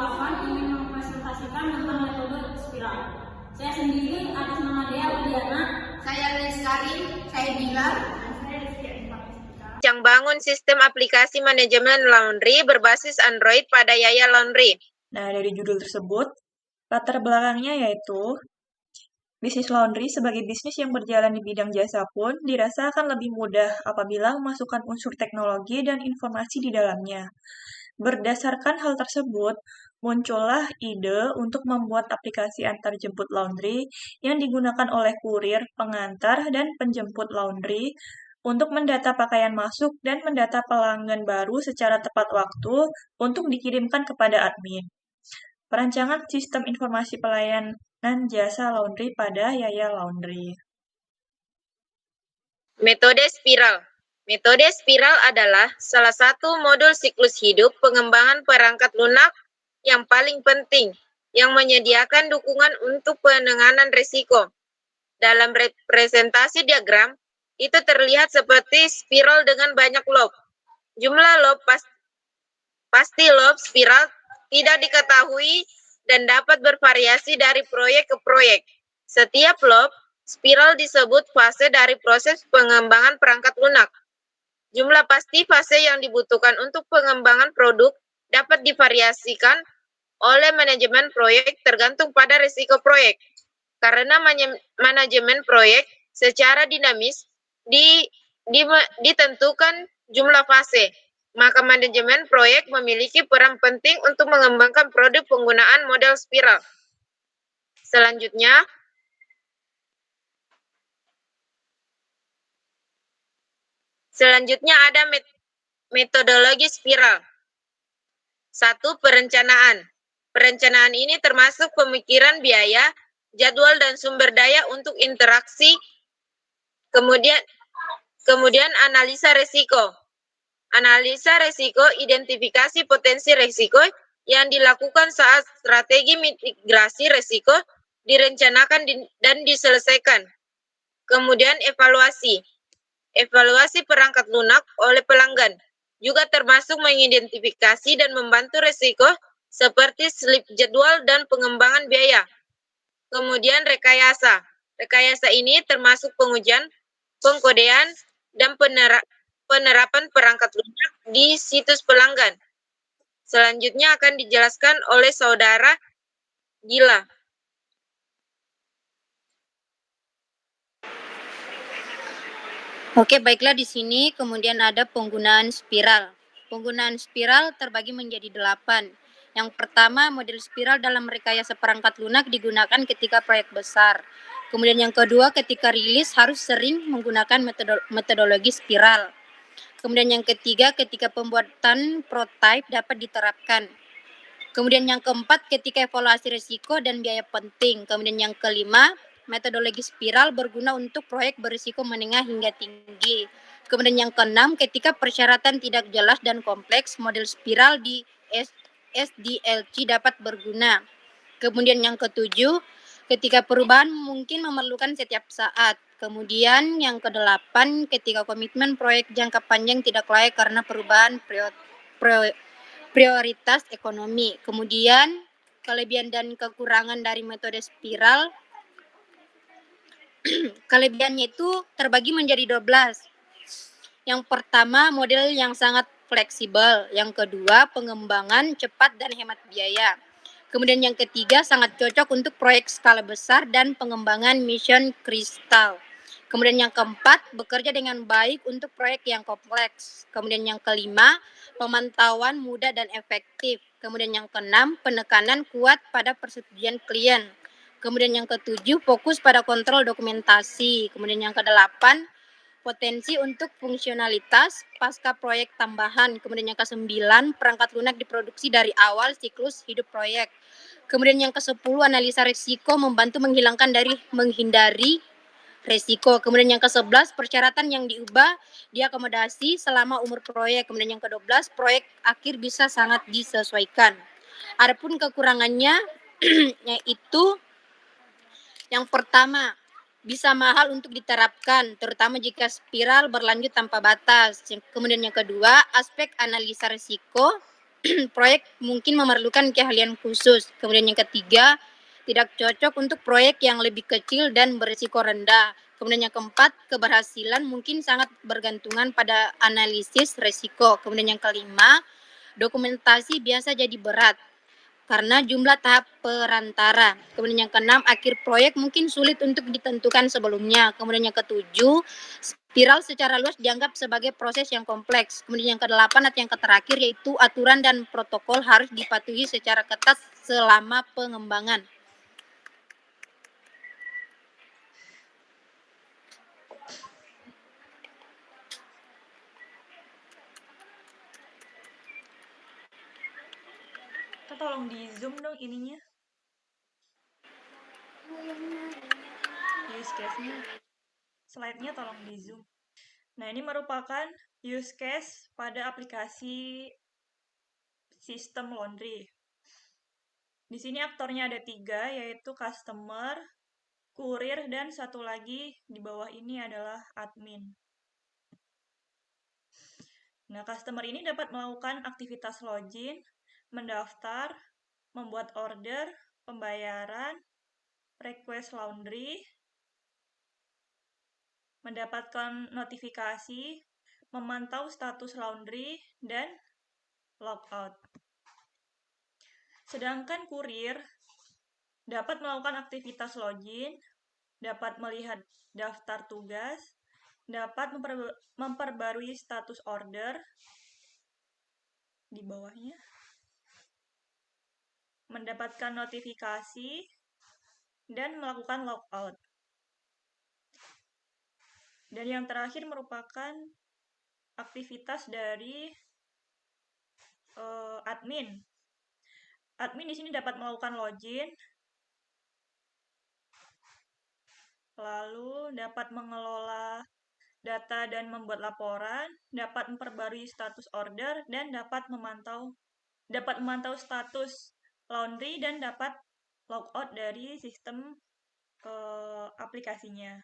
kelas 1 ingin mempresentasikan tentang metode spiral. Saya sendiri atas nama Dea Udiana. Saya Lilis Karim, saya Dilar. Yang bangun sistem aplikasi manajemen laundry berbasis Android pada Yaya Laundry. Nah, dari judul tersebut, latar belakangnya yaitu bisnis laundry sebagai bisnis yang berjalan di bidang jasa pun dirasa akan lebih mudah apabila memasukkan unsur teknologi dan informasi di dalamnya. Berdasarkan hal tersebut, muncullah ide untuk membuat aplikasi antarjemput laundry yang digunakan oleh kurir, pengantar, dan penjemput laundry untuk mendata pakaian masuk dan mendata pelanggan baru secara tepat waktu untuk dikirimkan kepada admin. Perancangan sistem informasi pelayanan jasa laundry pada Yaya Laundry. Metode spiral. Metode spiral adalah salah satu modul siklus hidup pengembangan perangkat lunak yang paling penting, yang menyediakan dukungan untuk penanganan risiko. Dalam representasi diagram, itu terlihat seperti spiral dengan banyak lob. Jumlah lob pasti lob spiral tidak diketahui dan dapat bervariasi dari proyek ke proyek. Setiap lob spiral disebut fase dari proses pengembangan perangkat lunak. Jumlah pasti fase yang dibutuhkan untuk pengembangan produk dapat divariasikan oleh manajemen proyek tergantung pada risiko proyek. Karena manajemen proyek secara dinamis ditentukan jumlah fase, maka manajemen proyek memiliki peran penting untuk mengembangkan produk penggunaan model spiral. Selanjutnya ada metodologi spiral. 1. Perencanaan. Perencanaan ini termasuk pemikiran biaya, jadwal dan sumber daya untuk interaksi. Kemudian analisa risiko. Analisa risiko, identifikasi potensi risiko yang dilakukan saat strategi mitigasi risiko direncanakan dan diselesaikan. Kemudian evaluasi. Evaluasi perangkat lunak oleh pelanggan juga termasuk mengidentifikasi dan membantu risiko seperti slip jadwal dan pengembangan biaya. Kemudian rekayasa. Rekayasa ini termasuk pengujian, pengkodean, dan penerapan perangkat lunak di situs pelanggan. Selanjutnya akan dijelaskan oleh Saudara Gila. Oke, baiklah di sini kemudian ada penggunaan spiral. Penggunaan spiral terbagi menjadi 8. Yang pertama, model spiral dalam rekayasa perangkat lunak digunakan ketika proyek besar. Kemudian yang kedua, ketika rilis harus sering menggunakan metodologi spiral. Kemudian yang ketiga, ketika pembuatan prototipe dapat diterapkan. Kemudian yang keempat, ketika evaluasi risiko dan biaya penting. Kemudian yang kelima, metodologi spiral berguna untuk proyek berisiko menengah hingga tinggi. Kemudian yang keenam, ketika persyaratan tidak jelas dan kompleks, model spiral di SDLC dapat berguna. Kemudian yang ketujuh, ketika perubahan mungkin memerlukan setiap saat. Kemudian yang kedelapan, ketika komitmen proyek jangka panjang tidak layak karena perubahan prioritas ekonomi. Kemudian kelebihan dan kekurangan dari metode spiral. Kelebihannya itu terbagi menjadi 12. Yang pertama, model yang sangat fleksibel. Yang kedua, pengembangan cepat dan hemat biaya. Kemudian yang ketiga, sangat cocok untuk proyek skala besar dan pengembangan mission kristal. Kemudian yang keempat, bekerja dengan baik untuk proyek yang kompleks. Kemudian yang kelima, pemantauan mudah dan efektif. Kemudian yang keenam, penekanan kuat pada persetujuan klien. Kemudian yang ketujuh, fokus pada kontrol dokumentasi. Kemudian yang kedelapan, potensi untuk fungsionalitas pasca proyek tambahan. Kemudian yang kesembilan, perangkat lunak diproduksi dari awal siklus hidup proyek. Kemudian yang kesepuluh, analisa risiko membantu menghindari resiko. Kemudian yang ke-11, persyaratan yang diubah diakomodasi selama umur proyek. Kemudian yang ke-12, proyek akhir bisa sangat disesuaikan. Adapun kekurangannya yaitu yang pertama, bisa mahal untuk diterapkan, terutama jika spiral berlanjut tanpa batas. Kemudian yang kedua, aspek analisa risiko proyek mungkin memerlukan keahlian khusus. Kemudian yang ketiga, tidak cocok untuk proyek yang lebih kecil dan berisiko rendah. Kemudian yang keempat, keberhasilan mungkin sangat bergantungan pada analisis risiko. Kemudian yang kelima, dokumentasi biasa jadi berat karena jumlah tahap perantara. Kemudian yang keenam, akhir proyek mungkin sulit untuk ditentukan sebelumnya. Kemudian yang ketujuh, spiral secara luas dianggap sebagai proses yang kompleks. Kemudian yang kedelapan atau yang terakhir yaitu aturan dan protokol harus dipatuhi secara ketat selama pengembangan. Tolong di zoom dong ininya. Use case-nya. Slide-nya tolong di zoom. Nah, ini merupakan use case pada aplikasi sistem laundry. Di sini aktornya ada 3, yaitu customer, kurir, dan satu lagi di bawah ini adalah admin. Nah, customer ini dapat melakukan aktivitas login, mendaftar, membuat order, pembayaran, request laundry, mendapatkan notifikasi, memantau status laundry, dan logout. Sedangkan kurir dapat melakukan aktivitas login, dapat melihat daftar tugas, dapat memperbarui status order di bawahnya, mendapatkan notifikasi, dan melakukan logout. Dan yang terakhir merupakan aktivitas dari admin. Admin di sini dapat melakukan login, lalu dapat mengelola data dan membuat laporan, dapat memperbarui status order, dan dapat memantau status laundry, dan dapat logout dari sistem aplikasinya.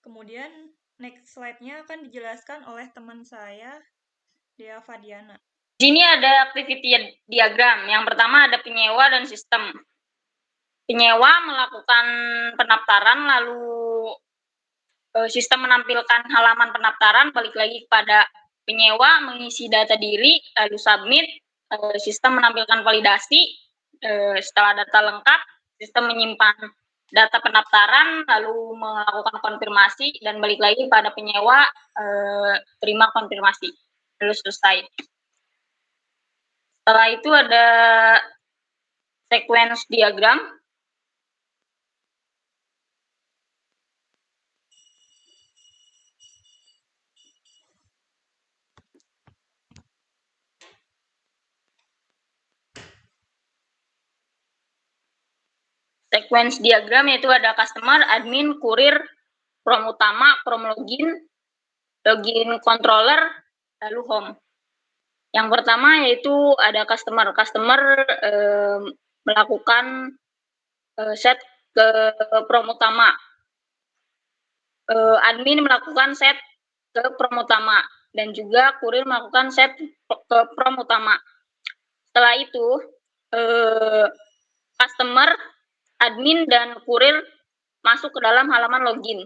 Kemudian next slide-nya akan dijelaskan oleh teman saya, Dea Fadiana. Di sini ada activity diagram. Yang pertama ada penyewa dan sistem. Penyewa melakukan pendaftaran, lalu sistem menampilkan halaman pendaftaran, balik lagi kepada penyewa mengisi data diri, lalu submit, sistem menampilkan validasi, setelah data lengkap, sistem menyimpan data pendaftaran, lalu melakukan konfirmasi, dan balik lagi pada penyewa, terima konfirmasi, lalu selesai. Setelah itu ada sequence diagram. Sequence diagram yaitu ada customer, admin, kurir, prom utama, prom login, login controller, lalu home. Yang pertama yaitu ada customer. Customer melakukan set ke prom utama. Admin melakukan set ke prom utama. Dan juga kurir melakukan set ke prom utama. Setelah itu, customer, admin, dan kurir masuk ke dalam halaman login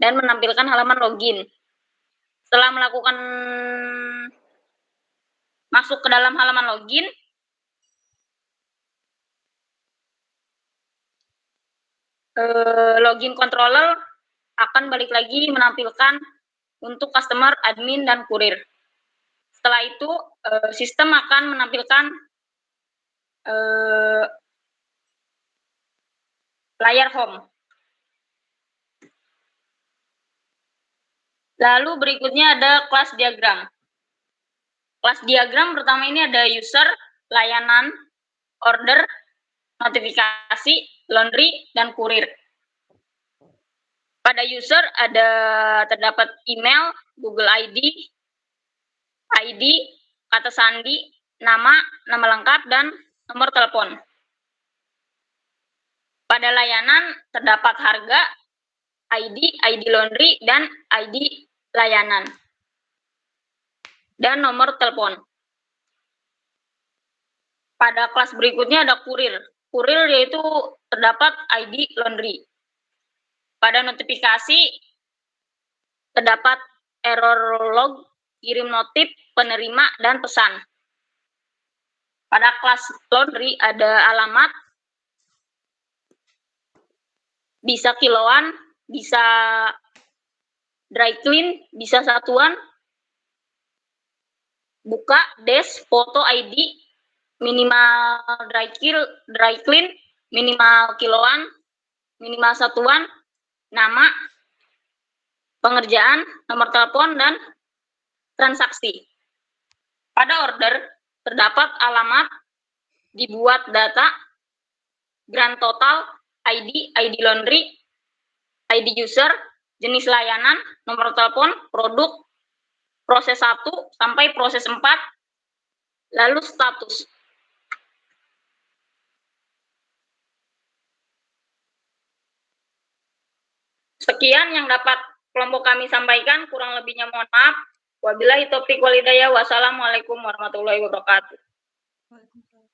dan menampilkan halaman login. Setelah melakukan masuk ke dalam halaman login, login controller akan balik lagi menampilkan untuk customer, admin, dan kurir. Setelah itu, sistem akan menampilkan layar home. Lalu berikutnya ada kelas diagram. Kelas diagram pertama ini ada user, layanan, order, notifikasi, laundry, dan kurir. Pada user terdapat email, Google ID, kata sandi, nama lengkap, dan nomor telepon. Pada layanan terdapat harga, ID laundry, dan ID layanan. dan nomor telepon. Pada kelas berikutnya ada kurir. Kurir yaitu terdapat ID laundry. Pada notifikasi terdapat error log, kirim notif, penerima, dan pesan. Pada kelas laundry ada alamat, bisa kiloan, bisa dry clean, bisa satuan, buka, dash, foto ID, minimal dry clean, minimal kiloan, minimal satuan, nama, pengerjaan, nomor telepon, dan transaksi. Pada order terdapat alamat, dibuat data, grand total, ID laundry, ID user, jenis layanan, nomor telepon, produk, proses 1 sampai proses 4, lalu status. Sekian yang dapat kelompok kami sampaikan, kurang lebihnya mohon maaf. Wabillahi taufiq wal hidayah. Wassalamualaikum warahmatullahi wabarakatuh. Waalaikumsalam.